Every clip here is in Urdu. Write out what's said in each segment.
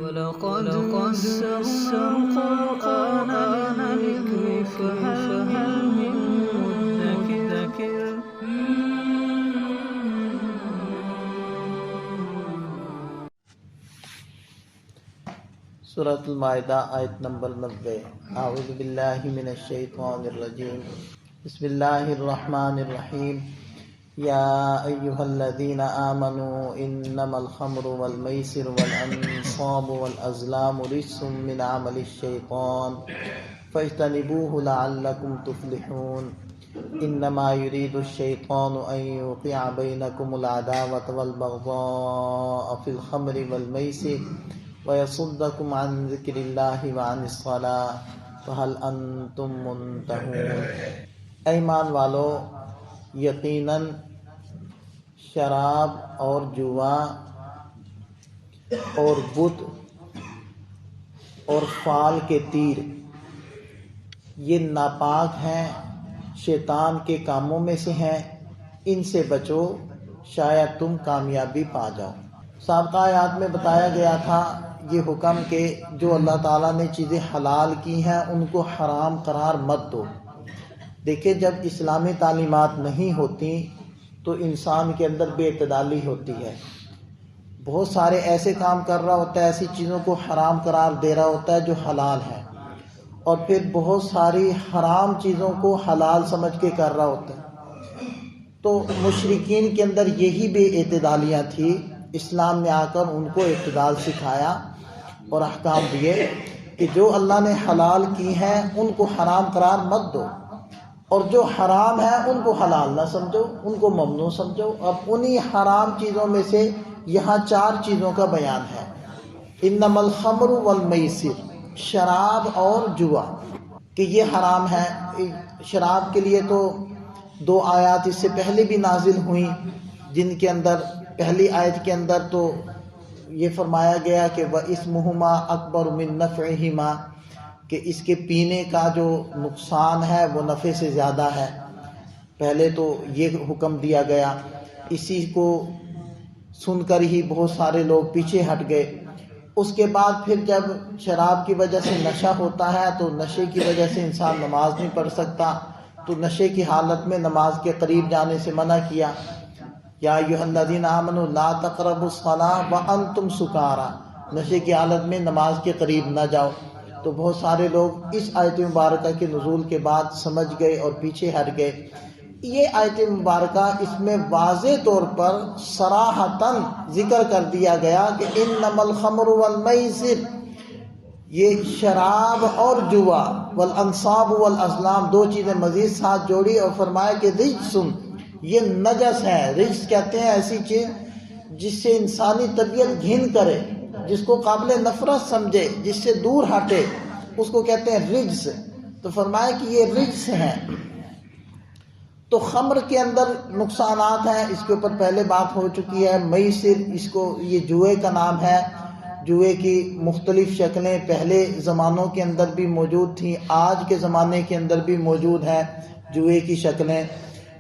وَلَقَدْ يَسَّرْنَا الْقُرْآنَ لِلذِّكْرِ فَهَلْ مِن مُّدَّكِرٍ سورۃ المائدہ آیت نمبر 90۔ اعوذ باللہ من الشیطان الرجیم، بسم اللہ الرحمن الرحیم۔ یا ایہا الذین آمنوا انما الخمر والمیسر والانصاب والازلام رجس من عمل الشیطان فاجتنبوه لعلکم تفلحون۔ انما یرید الشیطان ان یوقع بینکم العداوۃ والبغضاء فی الخمر والمیسر وَيَصُدَّكُمْ عَنْ ذِكْرِ اللَّهِ وَعَنِ الصَّلَاةِ فَهَلْ أَنْتُمْ مُنْتَهُونَ۔ ایمان والو، یقیناً شراب اور جوا اور بت اور فال کے تیر یہ ناپاک ہیں، شیطان کے کاموں میں سے ہیں، ان سے بچو شاید تم کامیابی پا جاؤ۔ سابقہ آیات میں بتایا گیا تھا یہ حکم کہ جو اللہ تعالیٰ نے چیزیں حلال کی ہیں ان کو حرام قرار مت دو۔ دیکھیں، جب اسلامی تعلیمات نہیں ہوتی تو انسان کے اندر بے اعتدالی ہوتی ہے، بہت سارے ایسے کام کر رہا ہوتا ہے، ایسی چیزوں کو حرام قرار دے رہا ہوتا ہے جو حلال ہے، اور پھر بہت ساری حرام چیزوں کو حلال سمجھ کے کر رہا ہوتا ہے۔ تو مشرکین کے اندر یہی بے اعتدالیاں تھی، اسلام نے آ کر ان کو اعتدال سکھایا اور احکام دیے کہ جو اللہ نے حلال کی ہیں ان کو حرام قرار مت دو، اور جو حرام ہے ان کو حلال نہ سمجھو، ان کو ممنوع سمجھو۔ اب انہی حرام چیزوں میں سے یہاں 4 چیزوں کا بیان ہے۔ انما الخمر والمیسر، شراب اور جوا، کہ یہ حرام ہے۔ شراب کے لیے تو 2 آیات اس سے پہلے بھی نازل ہوئیں، جن کے اندر پہلی آیت کے اندر تو یہ فرمایا گیا کہ وَإِثْمُهُمَا أَكْبَرُ مِن نَّفْعِهِمَا، کہ اس کے پینے کا جو نقصان ہے وہ نفع سے زیادہ ہے۔ پہلے تو یہ حکم دیا گیا، اسی کو سن کر ہی بہت سارے لوگ پیچھے ہٹ گئے۔ اس کے بعد پھر جب شراب کی وجہ سے نشہ ہوتا ہے تو نشے کی وجہ سے انسان نماز نہیں پڑھ سکتا، تو نشے کی حالت میں نماز کے قریب جانے سے منع کیا۔ یا ایھا الذین آمنوا لا تقربوا الصلاۃ وانتم سکارا، نشے کی حالت میں نماز کے قریب نہ جاؤ۔ تو بہت سارے لوگ اس آیت مبارکہ کے نزول کے بعد سمجھ گئے اور پیچھے ہٹ گئے۔ یہ آیت مبارکہ اس میں واضح طور پر صراحتاً ذکر کر دیا گیا کہ انما الخمر والمیسر، یہ شراب اور جوا، والانصاب والازلام، 2 چیزیں مزید ساتھ جوڑی اور فرمایا کہ رجسن، یہ نجس ہے۔ رجس کہتے ہیں ایسی چیز جس سے انسانی طبیعت گھن کرے، جس کو قابل نفرت سمجھے، جس سے دور ہٹے، اس کو کہتے ہیں رجس۔ تو فرمایا کہ یہ رجس ہیں۔ تو خمر کے اندر نقصانات ہیں، اس کے اوپر پہلے بات ہو چکی ہے۔ میسر، اس کو یہ جوئے کا نام ہے۔ جوئے کی مختلف شکلیں پہلے زمانوں کے اندر بھی موجود تھیں، آج کے زمانے کے اندر بھی موجود ہیں جوئے کی شکلیں،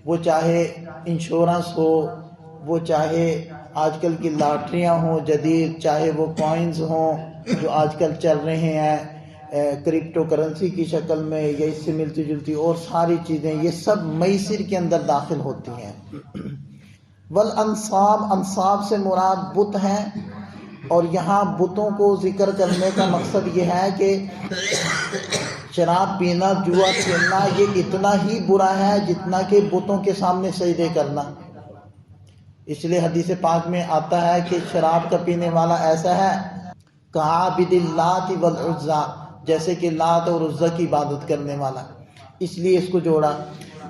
وہ چاہے انشورنس ہو، وہ چاہے آج کل کی لاٹریاں ہوں جدید، چاہے وہ کوائنز ہوں جو آج کل چل رہے ہیں کرپٹو کرنسی کی شکل میں، یا اس سے ملتی جلتی اور ساری چیزیں، یہ سب میسر کے اندر داخل ہوتی ہیں۔ والانصاب، انصاب سے مراد بت ہیں، اور یہاں بتوں کو ذکر کرنے کا مقصد یہ ہے کہ شراب پینا، جوا کھیلنا یہ اتنا ہی برا ہے جتنا کہ بتوں کے سامنے سجدے کرنا۔ اس لیے حدیث پاک میں آتا ہے کہ شراب کا پینے والا ایسا ہے کعابد اللات والعزیٰ، جیسے کہ لات اور عزیٰ کی عبادت کرنے والا، اس لیے اس کو جوڑا۔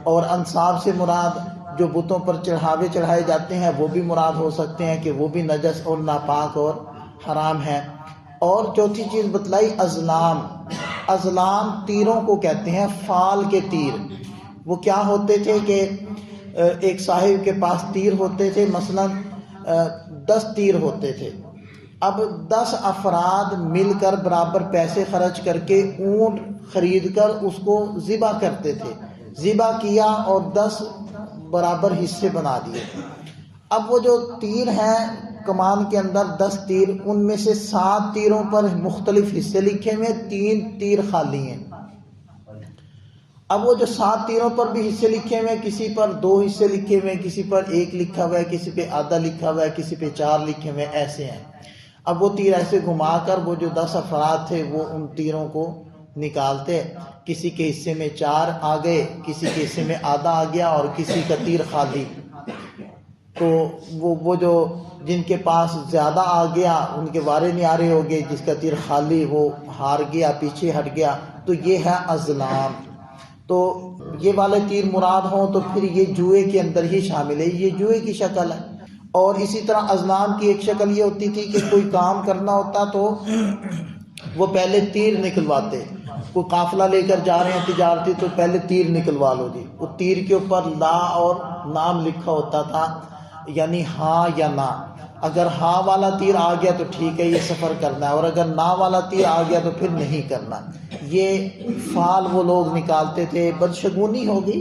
اور انصاب سے مراد جو بتوں پر چڑھاوے چڑھائے جاتے ہیں وہ بھی مراد ہو سکتے ہیں کہ وہ بھی نجس اور ناپاک اور حرام ہیں۔ اور چوتھی چیز بتلائی ازلام۔ ازلام تیروں کو کہتے ہیں، فال کے تیر۔ وہ کیا ہوتے تھے کہ ایک صاحب کے پاس تیر ہوتے تھے، مثلا 10 تیر ہوتے تھے۔ اب 10 افراد مل کر برابر پیسے خرچ کر کے اونٹ خرید کر اس کو ذبح کرتے تھے، ذبح کیا اور 10 برابر حصے بنا دیے۔ اب وہ جو تیر ہیں کمان کے اندر 10 تیر، ان میں سے 7 تیروں پر مختلف حصے لکھے ہوئے، 3 تیر خالی ہیں۔ اب وہ جو 7 تیروں پر بھی حصے لکھے ہوئے، کسی پر 2 حصے لکھے ہوئے، کسی پر 1 لکھا ہوا ہے، کسی پہ آدھا لکھا ہوا ہے، کسی پہ 4 لکھے ہوئے، ایسے ہیں۔ اب وہ تیر ایسے گھما کر وہ جو 10 افراد تھے وہ ان تیروں کو نکالتے، کسی کے حصے میں 4 آ گئے، کسی کے حصے میں آدھا آ گیا اور کسی کا تیر خالی۔ تو وہ جو جن کے پاس زیادہ آ گیا ان کے وارے نہیں آ رہے ہو گئے، جس کا تیر خالی وہ ہار گیا، پیچھے ہٹ گیا۔ تو یہ ہے ازلام۔ تو یہ والے تیر مراد ہوں تو پھر یہ جوئے کے اندر ہی شامل ہے، یہ جوئے کی شکل ہے۔ اور اسی طرح ازلام کی ایک شکل یہ ہوتی تھی کہ کوئی کام کرنا ہوتا تو وہ پہلے تیر نکلواتے، کوئی قافلہ لے کر جا رہے ہیں تجارتی تو پہلے تیر نکلوا لو جی، وہ تیر کے اوپر لا اور نام لکھا ہوتا تھا، یعنی ہاں یا نہ۔ اگر ہاں والا تیر آ گیا تو ٹھیک ہے، یہ سفر کرنا ہے، اور اگر نہ والا تیر آ گیا تو پھر نہیں کرنا۔ یہ فال وہ لوگ نکالتے تھے۔ بدشگونی ہوگی،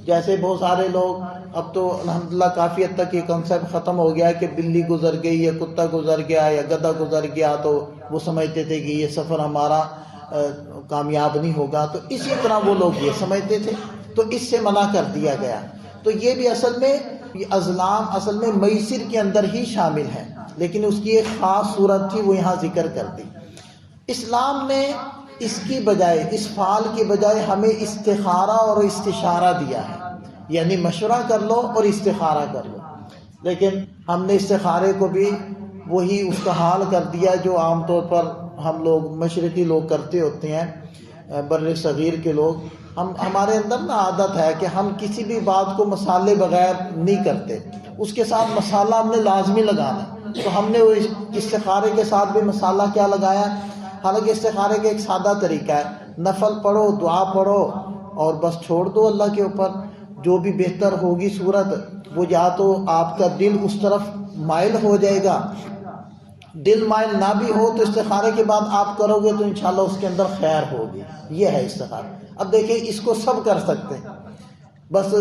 جیسے بہت سارے لوگ، اب تو الحمدللہ کافی حد تک یہ کنسیپٹ ختم ہو گیا ہے کہ بلی گزر گئی یا کتا گزر گیا یا گدھا گزر گیا تو وہ سمجھتے تھے کہ یہ سفر ہمارا کامیاب نہیں ہوگا، تو اسی طرح وہ لوگ یہ سمجھتے تھے، تو اس سے منع کر دیا گیا۔ تو یہ بھی اصل میں یہ ازلام اصل میں میسر کے اندر ہی شامل ہے، لیکن اس کی ایک خاص صورت تھی وہ یہاں ذکر کر دی۔ اسلام نے اس کی بجائے، اس فعال کی بجائے ہمیں استخارہ اور استشارہ دیا ہے، یعنی مشورہ کر لو اور استخارہ کر لو۔ لیکن ہم نے استخارے کو بھی وہی اس کا حال کر دیا جو عام طور پر ہم لوگ مشرقی لوگ کرتے ہوتے ہیں، بر صغیر کے لوگ۔ ہمارے اندر نا عادت ہے کہ ہم کسی بھی بات کو مسالے بغیر نہیں کرتے، اس کے ساتھ مسالہ ہم نے لازمی لگانا۔ تو ہم نے وہ استخارے کے ساتھ بھی مسالہ کیا لگایا؟ حالانکہ استخارے کا ایک سادہ طریقہ ہے، نفل پڑھو، دعا پڑھو اور بس چھوڑ دو اللہ کے اوپر۔ جو بھی بہتر ہوگی صورت، وہ یا تو آپ کا دل اس طرف مائل ہو جائے گا، دل مائل نہ بھی ہو تو استخارے کے بعد آپ کرو گے تو انشاءاللہ اس کے اندر خیر ہوگی۔ یہ ہے استخارہ۔ اب دیکھیں اس کو سب کر سکتے ہیں، بس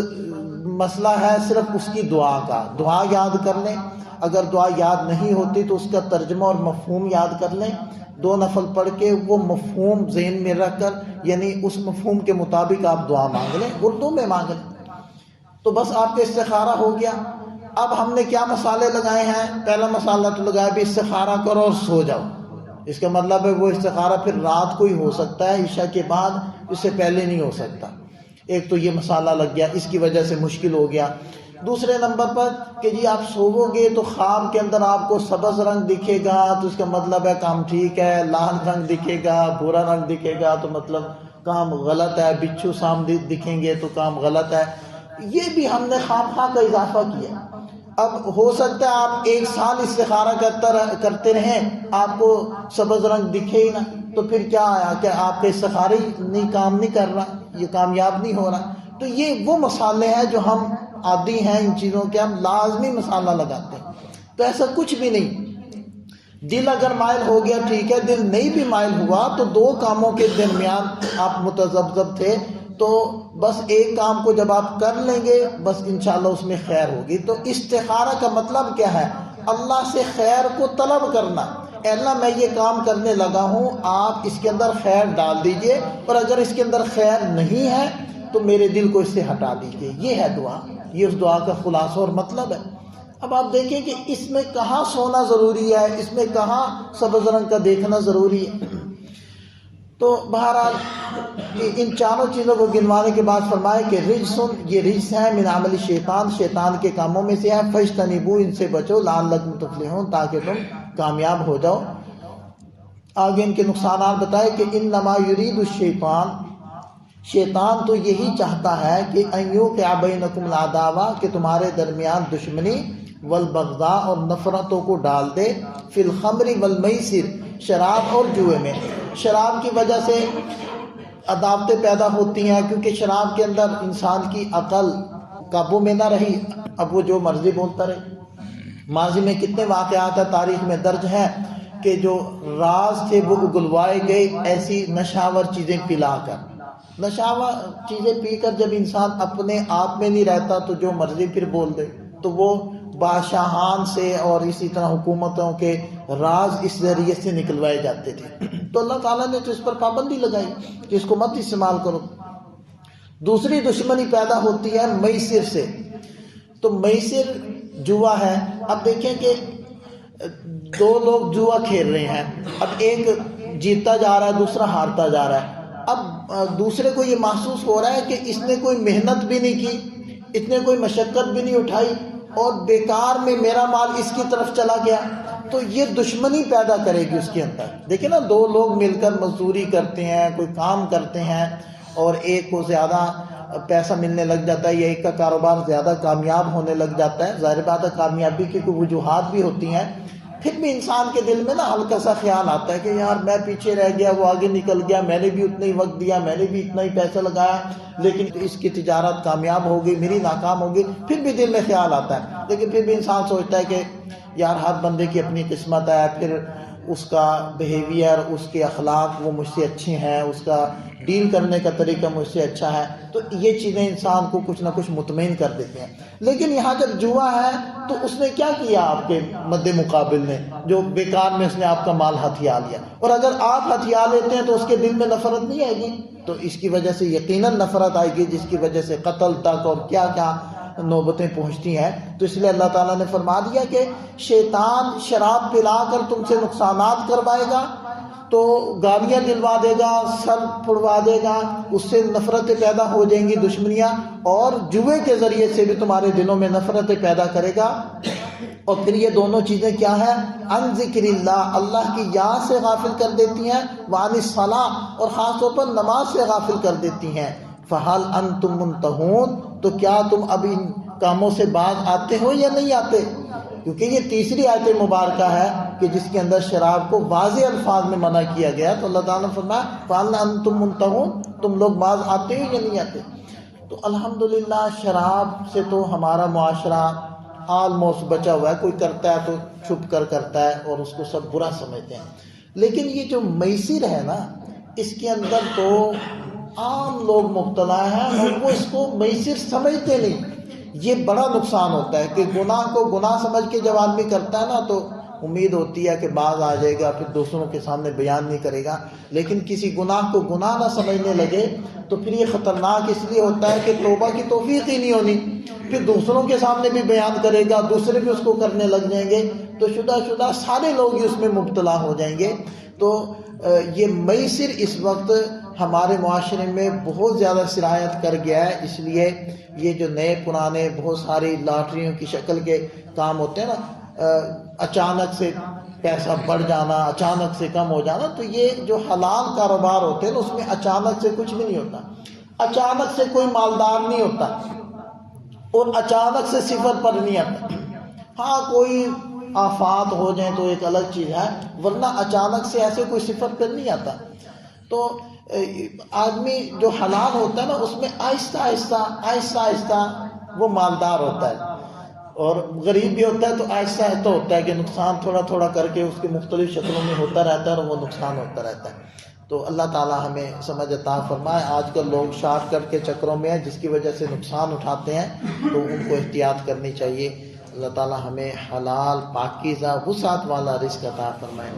مسئلہ ہے صرف اس کی دعا کا۔ دعا یاد کر لیں، اگر دعا یاد نہیں ہوتی تو اس کا ترجمہ اور مفہوم یاد کر لیں، 2 نفل پڑھ کے وہ مفہوم ذہن میں رکھ کر، یعنی اس مفہوم کے مطابق آپ دعا مانگ لیں، اردو میں مانگ لیں، تو بس آپ کا استخارہ ہو گیا۔ اب ہم نے کیا مسالے لگائے ہیں؟ پہلا مسالہ تو لگایا بھی استخارہ کرو اور سو جاؤ۔ اس کا مطلب ہے وہ استخارہ پھر رات کو ہی ہو سکتا ہے، عشاء کے بعد، اس سے پہلے نہیں ہو سکتا۔ ایک تو یہ مسالہ لگ گیا، اس کی وجہ سے مشکل ہو گیا۔ دوسرے نمبر پر کہ جی آپ سوو گے تو خواب کے اندر آپ کو سبز رنگ دکھے گا تو اس کا مطلب ہے کام ٹھیک ہے، لال رنگ دکھے گا، بھورا رنگ دکھے گا تو مطلب کام غلط ہے، بچھو سامنے دکھیں گے تو کام غلط ہے۔ یہ بھی ہم نے خواہ کا اضافہ کیا۔ اب ہو سکتا ہے آپ 1 سال استخارہ کرتے رہیں، آپ کو سبز رنگ دکھے ہی نہ، تو پھر کیا آیا کہ آپ کے استخارے نہیں کام نہیں کر رہا، یہ کامیاب نہیں ہو رہا۔ تو یہ وہ مسالے ہیں جو ہم عادی ہیں ان چیزوں کے، ہم لازمی مسالہ لگاتے ہیں۔ تو ایسا کچھ بھی نہیں، دل اگر مائل ہو گیا ٹھیک ہے، دل نہیں بھی مائل ہوا تو 2 کاموں کے درمیان آپ متذبذب تھے، تو بس ایک کام کو جب آپ کر لیں گے بس انشاءاللہ اس میں خیر ہوگی۔ تو استخارہ کا مطلب کیا ہے؟ اللہ سے خیر کو طلب کرنا۔ اے اللہ میں یہ کام کرنے لگا ہوں، آپ اس کے اندر خیر ڈال دیجئے، اور اگر اس کے اندر خیر نہیں ہے تو میرے دل کو اس سے ہٹا دیجئے۔ یہ ہے دعا، یہ اس دعا کا خلاصہ اور مطلب ہے۔ اب آپ دیکھیں کہ اس میں کہاں سونا ضروری ہے، اس میں کہاں سبز رنگ کا دیکھنا ضروری ہے۔ تو بہرحال ان چاروں چیزوں کو گنوانے کے بعد فرمائے کہ رجسن، یہ رجس ہے، من عمل شیطان، شیطان کے کاموں میں سے ہے، فاجتنبوا، ان سے بچو، لعلکم تفلحون، تاکہ تم کامیاب ہو جاؤ۔ آگے ان کے نقصانات بتائے کہ انما یرید الشیطان، شیطان تو یہی چاہتا ہے کہ ان یوقع بینکم العداوہ، کہ تمہارے درمیان دشمنی، والبغضاء، اور نفرتوں کو ڈال دے، فی الخمر والمیسر، شراب اور جوئے میں۔ شراب کی وجہ سے عداوتیں پیدا ہوتی ہیں، کیونکہ شراب کے اندر انسان کی عقل قابو میں نہ رہی، اب وہ جو مرضی بولتا رہے۔ ماضی میں کتنے واقعات تاریخ میں درج ہیں کہ جو راز تھے وہ اگلوائے گئے ایسی نشاور چیزیں پلا کر۔ نشاور چیزیں پی کر جب انسان اپنے آپ میں نہیں رہتا تو جو مرضی پھر بول دے، تو وہ بادشاہان سے اور اسی طرح حکومتوں کے راز اس ذریعے سے نکلوائے جاتے تھے، تو اللہ تعالیٰ نے تو اس پر پابندی لگائی کہ اس کو مت استعمال کرو۔ دوسری دشمنی پیدا ہوتی ہے میسر سے، تو میسر جوا ہے۔ اب دیکھیں کہ دو لوگ جوا کھیل رہے ہیں، اب ایک جیتتا جا رہا ہے، دوسرا ہارتا جا رہا ہے۔ اب دوسرے کو یہ محسوس ہو رہا ہے کہ اس نے کوئی محنت بھی نہیں کی، اس نے کوئی مشقت بھی نہیں اٹھائی اور بیکار میں میرا مال اس کی طرف چلا گیا، تو یہ دشمنی پیدا کرے گی اس کے اندر۔ دیکھیں نا، دو لوگ مل کر مزدوری کرتے ہیں، کوئی کام کرتے ہیں اور ایک کو زیادہ پیسہ ملنے لگ جاتا ہے یا ایک کا کاروبار زیادہ کامیاب ہونے لگ جاتا ہے، ظاہر بات ہے کامیابی کی کوئی وجوہات بھی ہوتی ہیں، پھر بھی انسان کے دل میں نا ہلکا سا خیال آتا ہے کہ یار میں پیچھے رہ گیا، وہ آگے نکل گیا، میں نے بھی اتنا ہی وقت دیا، میں نے بھی اتنا ہی پیسہ لگایا، لیکن اس کی تجارت کامیاب ہو گئی، میری ناکام ہو گئی، پھر بھی دل میں خیال آتا ہے۔ لیکن پھر بھی انسان سوچتا ہے کہ یار ہر بندے کی اپنی قسمت ہے، پھر اس کا بیہیویئر، اس کے اخلاق وہ مجھ سے اچھے ہیں، اس کا ڈیل کرنے کا طریقہ مجھ سے اچھا ہے، تو یہ چیزیں انسان کو کچھ نہ کچھ مطمئن کر دیتے ہیں۔ لیکن یہاں جب جوا ہے تو اس نے کیا کیا آپ کے مد مقابل نے، جو بیکار میں اس نے آپ کا مال ہتھیا لیا، اور اگر آپ ہتھیا لیتے ہیں تو اس کے دل میں نفرت نہیں آئے گی، تو اس کی وجہ سے یقیناً نفرت آئے گی، جس کی وجہ سے قتل تک اور کیا کیا نوبتیں پہنچتی ہیں۔ تو اس لیے اللہ تعالیٰ نے فرما دیا کہ شیطان شراب پلا کر تم سے نقصانات کروائے گا، تو گالیاں دلوا دے گا، سر پھڑوا دے گا، اس سے نفرتیں پیدا ہو جائیں گی، دشمنیاں، اور جوے کے ذریعے سے بھی تمہارے دلوں میں نفرتیں پیدا کرے گا۔ اور پھر یہ دونوں چیزیں کیا ہیں؟ عن ذکر اللہ، اللہ کی یاد سے غافل کر دیتی ہیں، وعن الصلاۃ، اور خاص طور پر نماز سے غافل کر دیتی ہیں۔ فہل انتم منتہون، تو کیا تم اب ان کاموں سے باز آتے ہو یا نہیں آتے؟ کیونکہ یہ تیسری آیت مبارکہ ہے کہ جس کے اندر شراب کو واضح الفاظ میں منع کیا گیا، تو اللہ تعالیٰ نے فرمایا فَهَلْ أَنْتُمْ مُنْتَهُونَ، تم لوگ باز آتے ہو یا نہیں آتے؟ تو الحمدللہ شراب سے تو ہمارا معاشرہ آلموسٹ بچا ہوا ہے، کوئی کرتا ہے تو چھپ کر کرتا ہے اور اس کو سب برا سمجھتے ہیں، لیکن یہ جو میسر ہے نا، اس کے اندر تو عام لوگ مبتلا ہیں اور وہ اس کو میسر سمجھتے نہیں۔ یہ بڑا نقصان ہوتا ہے کہ گناہ کو گناہ سمجھ کے جب آدمی کرتا ہے نا، تو امید ہوتی ہے کہ باز آ جائے گا، پھر دوسروں کے سامنے بیان نہیں کرے گا، لیکن کسی گناہ کو گناہ نہ سمجھنے لگے تو پھر یہ خطرناک اس لیے ہوتا ہے کہ توبہ کی توفیق ہی نہیں ہونی، پھر دوسروں کے سامنے بھی بیان کرے گا، دوسرے بھی اس کو کرنے لگ جائیں گے، تو شدہ سارے لوگ ہی اس میں مبتلا ہو جائیں گے۔ تو یہ میسر اس وقت ہمارے معاشرے میں بہت زیادہ سرایت کر گیا ہے، اس لیے یہ جو نئے پرانے بہت ساری لاٹریوں کی شکل کے کام ہوتے ہیں نا، اچانک سے پیسہ بڑھ جانا، اچانک سے کم ہو جانا، تو یہ جو حلال کاروبار ہوتے ہیں نا، اس میں اچانک سے کچھ بھی نہیں ہوتا، اچانک سے کوئی مالدار نہیں ہوتا اور اچانک سے صفر پر نہیں آتا۔ ہاں کوئی آفات ہو جائیں تو ایک الگ چیز ہے، ورنہ اچانک سے ایسے کوئی صفر پر نہیں آتا۔ تو آدمی جو حلال ہوتا ہے نا، اس میں آہستہ آہستہ وہ مالدار ہوتا ہے، اور غریب بھی ہوتا ہے تو آہستہ آہستہ ہوتا ہے کہ نقصان تھوڑا تھوڑا کر کے اس کے مختلف شکلوں میں ہوتا رہتا ہے اور وہ نقصان ہوتا رہتا ہے۔ تو اللہ تعالیٰ ہمیں سمجھ عطا فرمائے۔ آج کل لوگ شارٹ کٹ کے چکروں میں ہیں، جس کی وجہ سے نقصان اٹھاتے ہیں، تو ان کو احتیاط کرنی چاہیے۔ اللہ تعالیٰ ہمیں حلال پاکیزہ وسعت والا رزق عطا فرمائے۔